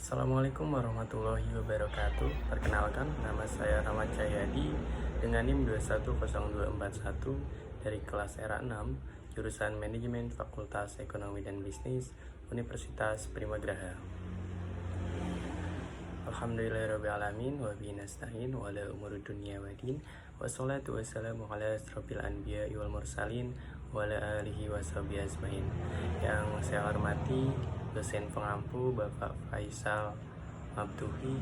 Assalamualaikum warahmatullahi wabarakatuh. Perkenalkan, nama saya Rahmat Cahyadi dengan NIM 210241 dari kelas era 6, jurusan Manajemen Fakultas Ekonomi dan Bisnis, Universitas Primagraha. Alhamdulillahirrahmanirrahim, wa bihi nasta'in wa ala umuri dunya wa din, wassalatu wassalamu ala asrofil anbiya wal mursalin wa ala alihi wa sahbihi ajmain. Yang saya hormati dosen pengampu Bapak Faisal Mabduhi,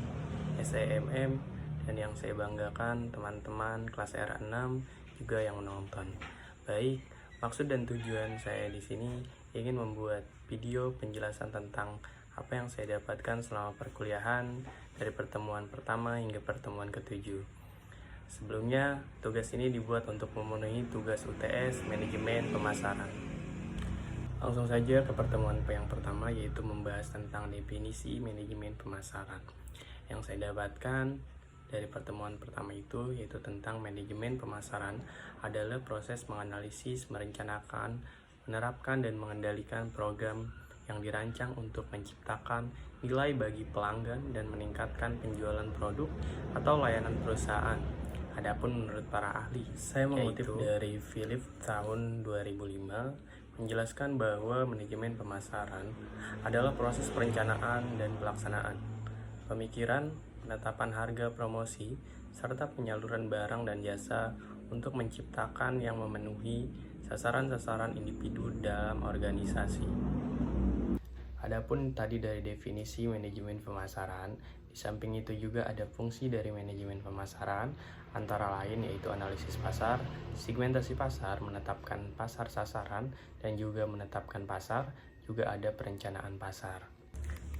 SEMM, dan yang saya banggakan teman-teman kelas R6 juga yang menonton. Baik, maksud dan tujuan saya di sini ingin membuat video penjelasan tentang apa yang saya dapatkan selama perkuliahan dari pertemuan pertama hingga pertemuan ke-7. Sebelumnya, tugas ini dibuat untuk memenuhi tugas UTS Manajemen Pemasaran. Langsung saja ke pertemuan yang pertama, yaitu membahas tentang definisi manajemen pemasaran. Yang saya dapatkan dari pertemuan pertama itu yaitu tentang manajemen pemasaran adalah proses menganalisis, merencanakan, menerapkan dan mengendalikan program yang dirancang untuk menciptakan nilai bagi pelanggan dan meningkatkan penjualan produk atau layanan perusahaan. Adapun menurut para ahli, saya mengutip dari Philip tahun 2005, menjelaskan bahwa manajemen pemasaran adalah proses perencanaan dan pelaksanaan, pemikiran, penetapan harga promosi, serta penyaluran barang dan jasa untuk menciptakan yang memenuhi sasaran-sasaran individu dalam organisasi. Adapun tadi dari definisi manajemen pemasaran, di samping itu juga ada fungsi dari manajemen pemasaran, antara lain yaitu analisis pasar, segmentasi pasar, menetapkan pasar sasaran, dan juga menetapkan pasar, juga ada perencanaan pasar.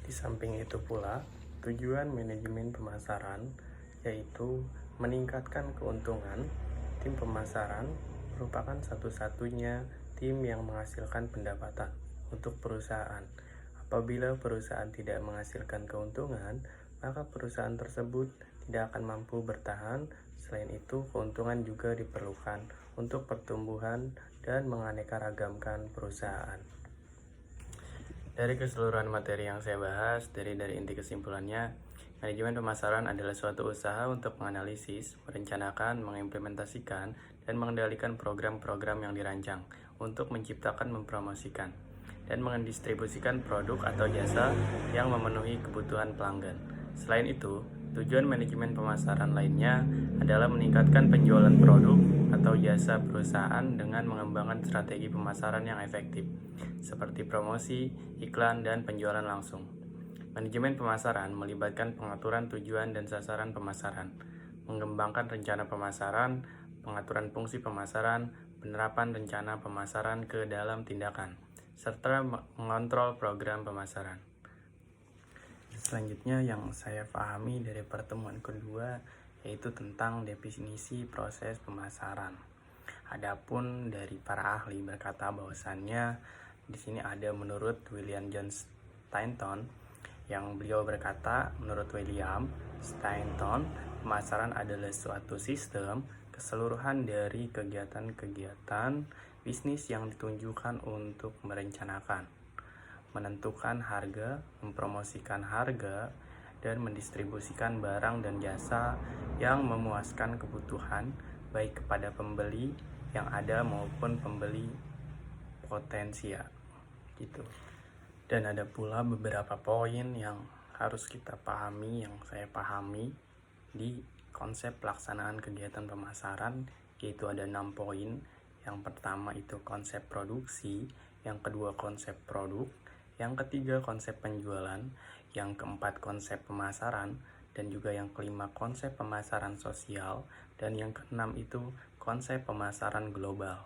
Di samping itu pula, tujuan manajemen pemasaran yaitu meningkatkan keuntungan. Tim pemasaran merupakan satu-satunya tim yang menghasilkan pendapatan untuk perusahaan. Apabila perusahaan tidak menghasilkan keuntungan, maka perusahaan tersebut tidak akan mampu bertahan. Selain itu, keuntungan juga diperlukan untuk pertumbuhan dan menganeka-ragamkan perusahaan. Dari keseluruhan materi yang saya bahas, dari inti kesimpulannya, manajemen pemasaran adalah suatu usaha untuk menganalisis, merencanakan, mengimplementasikan, dan mengendalikan program-program yang dirancang untuk menciptakan, mempromosikan, dan mendistribusikan produk atau jasa yang memenuhi kebutuhan pelanggan. Selain itu, tujuan manajemen pemasaran lainnya adalah meningkatkan penjualan produk atau jasa perusahaan dengan mengembangkan strategi pemasaran yang efektif, seperti promosi, iklan, dan penjualan langsung. Manajemen pemasaran melibatkan pengaturan tujuan dan sasaran pemasaran, mengembangkan rencana pemasaran, pengaturan fungsi pemasaran, penerapan rencana pemasaran ke dalam tindakan, serta mengontrol program pemasaran. Selanjutnya yang saya pahami dari pertemuan kedua yaitu tentang definisi proses pemasaran. Adapun dari para ahli berkata bahwasannya di sini ada menurut William John Stanton, yang beliau berkata, menurut William Stanton, pemasaran adalah suatu sistem keseluruhan dari kegiatan-kegiatan bisnis yang ditunjukkan untuk merencanakan, menentukan harga, mempromosikan harga, dan mendistribusikan barang dan jasa yang memuaskan kebutuhan baik kepada pembeli yang ada maupun pembeli potensial gitu. Dan ada pula beberapa poin yang harus kita pahami, yang saya pahami di konsep pelaksanaan kegiatan pemasaran, yaitu ada 6 poin. Yang pertama itu konsep produksi, yang kedua konsep produk, yang ketiga konsep penjualan, yang keempat konsep pemasaran, dan juga yang kelima konsep pemasaran sosial, dan yang keenam itu konsep pemasaran global.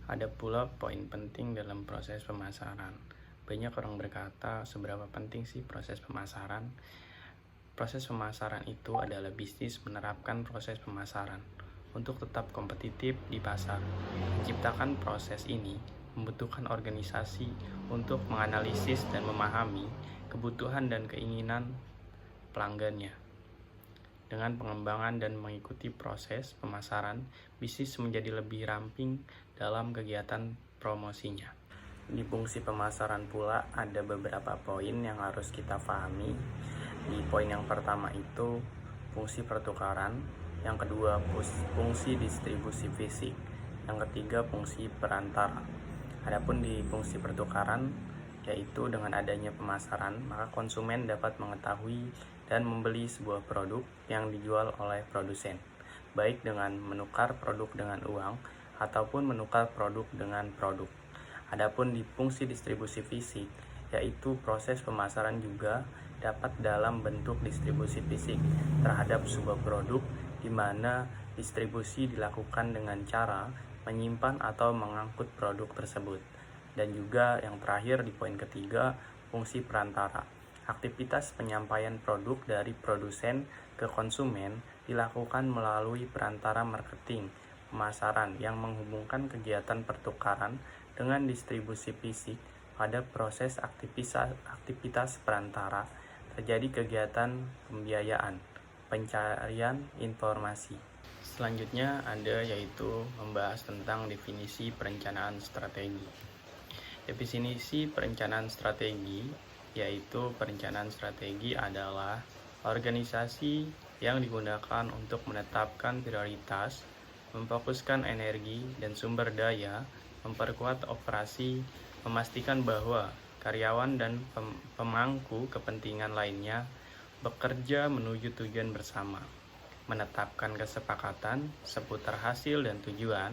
Ada pula poin penting dalam proses pemasaran. Banyak orang berkata, seberapa penting sih proses pemasaran? Proses pemasaran itu adalah bisnis menerapkan proses pemasaran untuk tetap kompetitif di pasar. Menciptakan proses ini membutuhkan organisasi untuk menganalisis dan memahami kebutuhan dan keinginan pelanggannya. Dengan pengembangan dan mengikuti proses pemasaran, bisnis menjadi lebih ramping dalam kegiatan promosinya. Di fungsi pemasaran pula ada beberapa poin yang harus kita pahami. Di poin yang pertama itu fungsi pertukaran, yang kedua fungsi distribusi fisik, yang ketiga fungsi perantara. Adapun di fungsi pertukaran, yaitu dengan adanya pemasaran, maka konsumen dapat mengetahui dan membeli sebuah produk yang dijual oleh produsen, baik dengan menukar produk dengan uang ataupun menukar produk dengan produk. Adapun di fungsi distribusi fisik, yaitu proses pemasaran juga dapat dalam bentuk distribusi fisik terhadap sebuah produk, di mana distribusi dilakukan dengan cara menyimpan atau mengangkut produk tersebut. Dan juga yang terakhir di poin ketiga, fungsi perantara. Aktivitas penyampaian produk dari produsen ke konsumen dilakukan melalui perantara marketing, pemasaran yang menghubungkan kegiatan pertukaran dengan distribusi fisik. Pada proses aktivitas perantara terjadi kegiatan pembiayaan, pencarian informasi. Selanjutnya ada yaitu membahas tentang definisi perencanaan strategi. Definisi perencanaan strategi yaitu perencanaan strategi adalah organisasi yang digunakan untuk menetapkan prioritas, memfokuskan energi dan sumber daya, memperkuat operasi, memastikan bahwa karyawan dan pemangku kepentingan lainnya bekerja menuju tujuan bersama, menetapkan kesepakatan seputar hasil dan tujuan,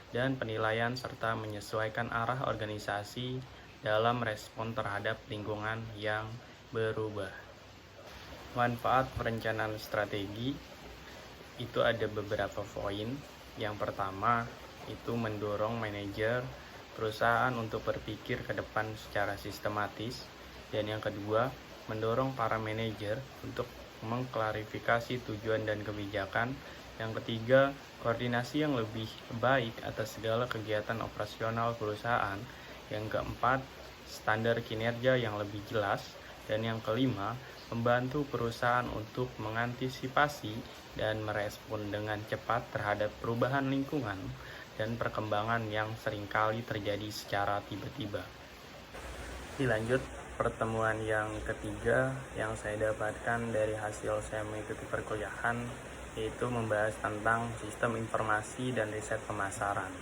dan penilaian serta menyesuaikan arah organisasi dalam respon terhadap lingkungan yang berubah. Manfaat perencanaan strategi itu ada beberapa poin. Yang pertama itu mendorong manajer perusahaan untuk berpikir ke depan secara sistematis, dan yang kedua mendorong para manajer untuk mengklarifikasi tujuan dan kebijakan. Yang ketiga, koordinasi yang lebih baik atas segala kegiatan operasional perusahaan. Yang keempat, standar kinerja yang lebih jelas. Dan yang kelima, membantu perusahaan untuk mengantisipasi dan merespon dengan cepat terhadap perubahan lingkungan dan perkembangan yang seringkali terjadi secara tiba-tiba. Dilanjut, pertemuan yang ketiga yang saya dapatkan dari hasil saya mengikuti perkuliahan, yaitu membahas tentang sistem informasi dan riset pemasaran.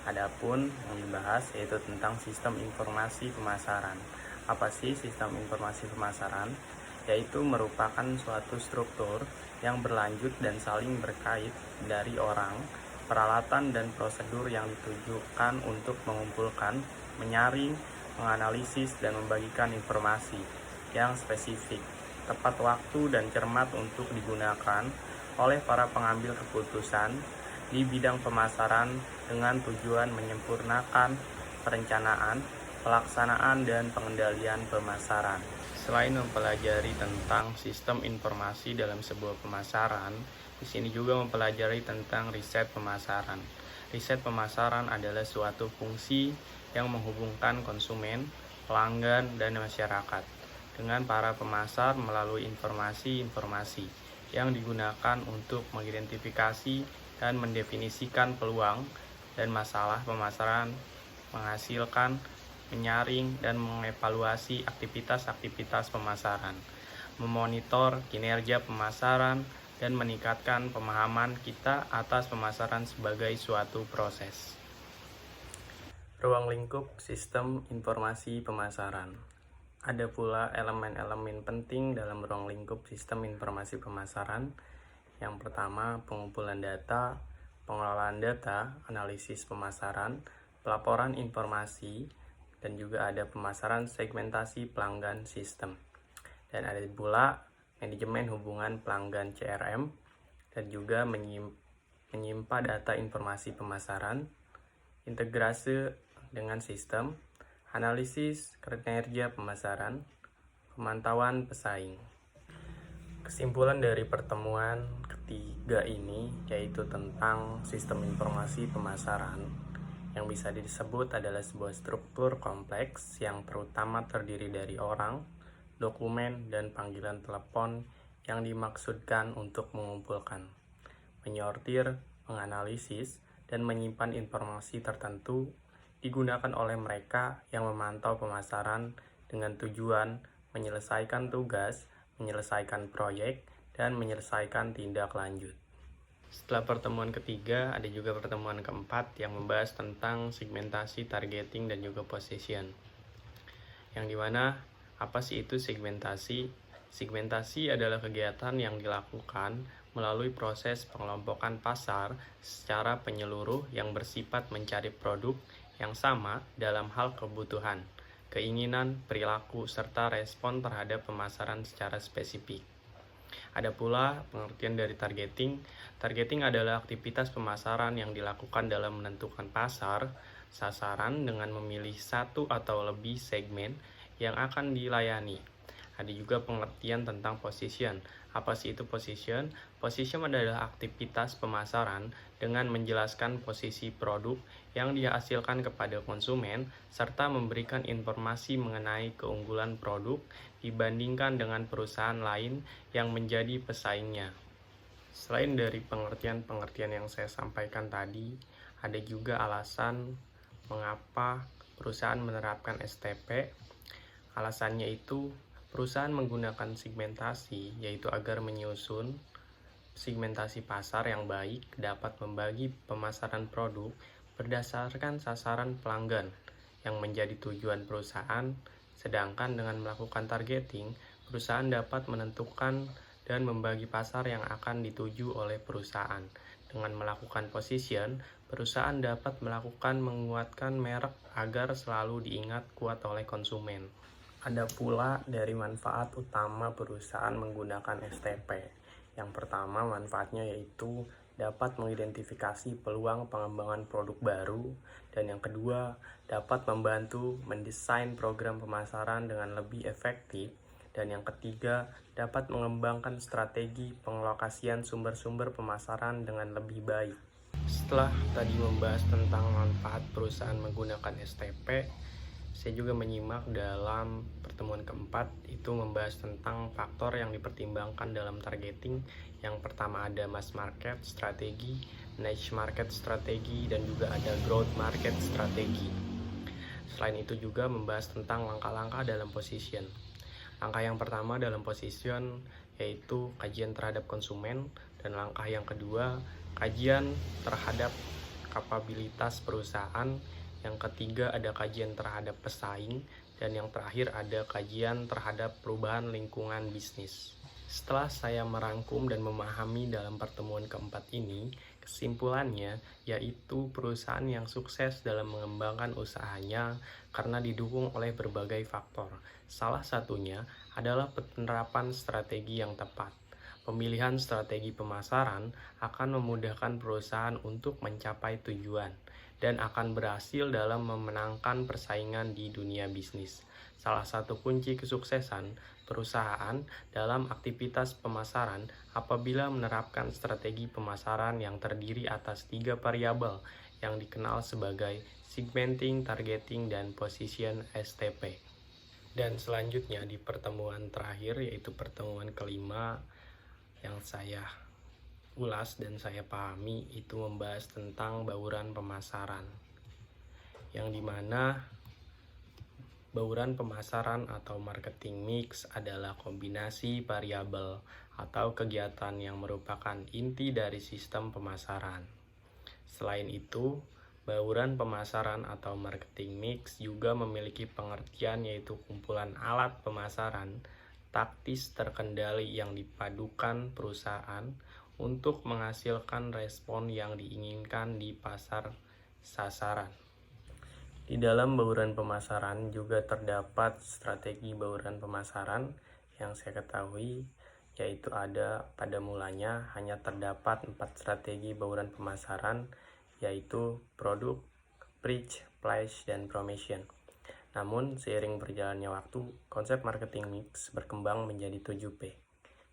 Adapun yang dibahas yaitu tentang sistem informasi pemasaran. Apa sih sistem informasi pemasaran? Yaitu merupakan suatu struktur yang berlanjut dan saling berkait dari orang, peralatan, dan prosedur yang ditujukan untuk mengumpulkan, menyaring, menganalisis, dan membagikan informasi yang spesifik, tepat waktu, dan cermat untuk digunakan oleh para pengambil keputusan di bidang pemasaran dengan tujuan menyempurnakan perencanaan, pelaksanaan, dan pengendalian pemasaran. Selain mempelajari tentang sistem informasi dalam sebuah pemasaran, di sini juga mempelajari tentang riset pemasaran. Riset pemasaran adalah suatu fungsi yang menghubungkan konsumen, pelanggan, dan masyarakat dengan para pemasar melalui informasi-informasi yang digunakan untuk mengidentifikasi dan mendefinisikan peluang dan masalah pemasaran, menghasilkan, menyaring, dan mengevaluasi aktivitas-aktivitas pemasaran, memonitor kinerja pemasaran, dan meningkatkan pemahaman kita atas pemasaran sebagai suatu proses. Ruang lingkup sistem informasi pemasaran. Ada pula elemen-elemen penting dalam ruang lingkup sistem informasi pemasaran. Yang pertama, pengumpulan data, pengelolaan data, analisis pemasaran, pelaporan informasi, dan juga ada pemasaran segmentasi pelanggan sistem. Dan ada pula manajemen hubungan pelanggan CRM, dan juga menyimpan data informasi pemasaran, integrasi dengan sistem, analisis kinerja pemasaran, pemantauan pesaing. Kesimpulan dari pertemuan ketiga ini yaitu tentang sistem informasi pemasaran, yang bisa disebut adalah sebuah struktur kompleks yang terutama terdiri dari orang, dokumen, dan panggilan telepon yang dimaksudkan untuk mengumpulkan, menyortir, menganalisis, dan menyimpan informasi tertentu digunakan oleh mereka yang memantau pemasaran dengan tujuan menyelesaikan tugas, menyelesaikan proyek, dan menyelesaikan tindak lanjut. Setelah pertemuan ketiga, ada juga pertemuan keempat yang membahas tentang segmentasi, targeting, dan juga position. Yang dimana, apa sih itu segmentasi? Segmentasi adalah kegiatan yang dilakukan melalui proses pengelompokan pasar secara penyeluruh yang bersifat mencari produk yang sama dalam hal kebutuhan, keinginan, perilaku, serta respon terhadap pemasaran secara spesifik. Ada pula pengertian dari targeting. Targeting adalah aktivitas pemasaran yang dilakukan dalam menentukan pasar, sasaran dengan memilih satu atau lebih segmen yang akan dilayani. Ada juga pengertian tentang position. Apa sih itu position? Position adalah aktivitas pemasaran dengan menjelaskan posisi produk yang dihasilkan kepada konsumen serta memberikan informasi mengenai keunggulan produk dibandingkan dengan perusahaan lain yang menjadi pesaingnya. Selain dari pengertian-pengertian yang saya sampaikan tadi, ada juga alasan mengapa perusahaan menerapkan STP. Alasannya itu perusahaan menggunakan segmentasi, yaitu agar menyusun segmentasi pasar yang baik dapat membagi pemasaran produk berdasarkan sasaran pelanggan yang menjadi tujuan perusahaan, sedangkan dengan melakukan targeting, perusahaan dapat menentukan dan membagi pasar yang akan dituju oleh perusahaan. Dengan melakukan position, perusahaan dapat melakukan menguatkan merek agar selalu diingat kuat oleh konsumen. Ada pula dari manfaat utama perusahaan menggunakan STP. Yang pertama, manfaatnya yaitu dapat mengidentifikasi peluang pengembangan produk baru, dan yang kedua, dapat membantu mendesain program pemasaran dengan lebih efektif, dan yang ketiga, dapat mengembangkan strategi pengalokasian sumber-sumber pemasaran dengan lebih baik. Setelah tadi membahas tentang manfaat perusahaan menggunakan STP, saya juga menyimak dalam pertemuan keempat, itu membahas tentang faktor yang dipertimbangkan dalam targeting. Yang pertama ada mass market strategi, niche market strategi, dan juga ada growth market strategi. Selain itu juga membahas tentang langkah-langkah dalam position. Langkah yang pertama dalam position yaitu kajian terhadap konsumen, dan langkah yang kedua kajian terhadap kapabilitas perusahaan. Yang ketiga ada kajian terhadap pesaing, dan yang terakhir ada kajian terhadap perubahan lingkungan bisnis. Setelah saya merangkum dan memahami dalam pertemuan keempat ini, kesimpulannya yaitu perusahaan yang sukses dalam mengembangkan usahanya karena didukung oleh berbagai faktor. Salah satunya adalah penerapan strategi yang tepat. Pemilihan strategi pemasaran akan memudahkan perusahaan untuk mencapai tujuan dan akan berhasil dalam memenangkan persaingan di dunia bisnis. Salah satu kunci kesuksesan perusahaan dalam aktivitas pemasaran apabila menerapkan strategi pemasaran yang terdiri atas 3 variabel yang dikenal sebagai segmenting, targeting, dan position STP. Dan selanjutnya di pertemuan terakhir, yaitu pertemuan kelima, yang saya ulas dan saya pahami itu membahas tentang bauran pemasaran, yang dimana bauran pemasaran atau marketing mix adalah kombinasi variabel atau kegiatan yang merupakan inti dari sistem pemasaran. Selain itu, bauran pemasaran atau marketing mix juga memiliki pengertian yaitu kumpulan alat pemasaran taktis terkendali yang dipadukan perusahaan untuk menghasilkan respon yang diinginkan di pasar sasaran. Di dalam bauran pemasaran juga terdapat strategi bauran pemasaran yang saya ketahui, yaitu ada pada mulanya hanya terdapat 4 strategi bauran pemasaran, yaitu produk, reach, price, dan promotion. Namun, seiring berjalannya waktu, konsep marketing mix berkembang menjadi 7P.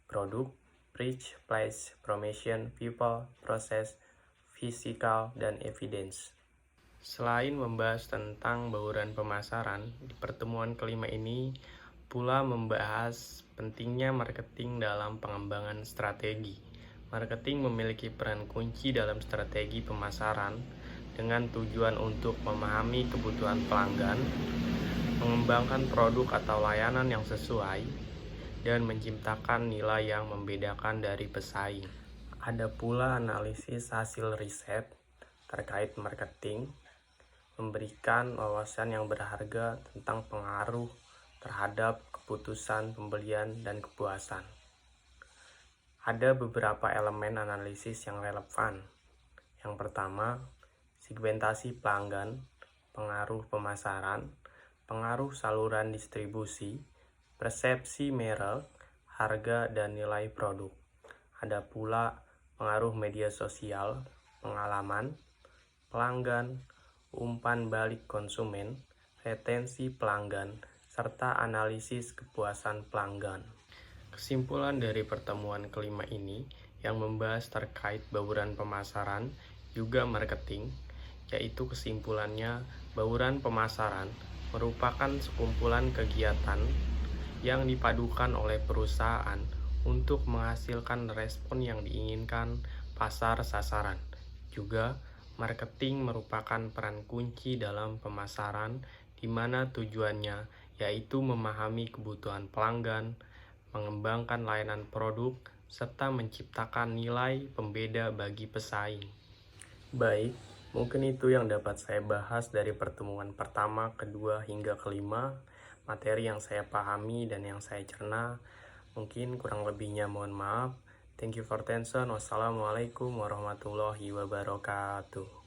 Produk, reach, price, promotion, people, process, physical, dan evidence. Selain membahas tentang bauran pemasaran, di pertemuan kelima ini pula membahas pentingnya marketing dalam pengembangan strategi. Marketing memiliki peran kunci dalam strategi pemasaran dengan tujuan untuk memahami kebutuhan pelanggan, mengembangkan produk atau layanan yang sesuai, dan menciptakan nilai yang membedakan dari pesaing. Ada pula analisis hasil riset terkait marketing, memberikan wawasan yang berharga tentang pengaruh terhadap keputusan pembelian dan kepuasan. Ada beberapa elemen analisis yang relevan. Yang pertama, segmentasi pelanggan, pengaruh pemasaran, pengaruh saluran distribusi, persepsi merek, harga, dan nilai produk. Ada pula pengaruh media sosial, pengalaman, pelanggan, umpan balik konsumen, retensi pelanggan, serta analisis kepuasan pelanggan. Kesimpulan dari pertemuan kelima ini yang membahas terkait bauran pemasaran juga marketing, yaitu kesimpulannya bauran pemasaran merupakan sekumpulan kegiatan yang dipadukan oleh perusahaan untuk menghasilkan respon yang diinginkan pasar sasaran. Juga, marketing merupakan peran kunci dalam pemasaran di mana tujuannya yaitu memahami kebutuhan pelanggan, mengembangkan layanan produk, serta menciptakan nilai pembeda bagi pesaing. Baik, mungkin itu yang dapat saya bahas dari pertemuan pertama, kedua, hingga kelima. Materi yang saya pahami dan yang saya cerna. Mungkin kurang lebihnya mohon maaf. Thank you for attention. Wassalamualaikum warahmatullahi wabarakatuh.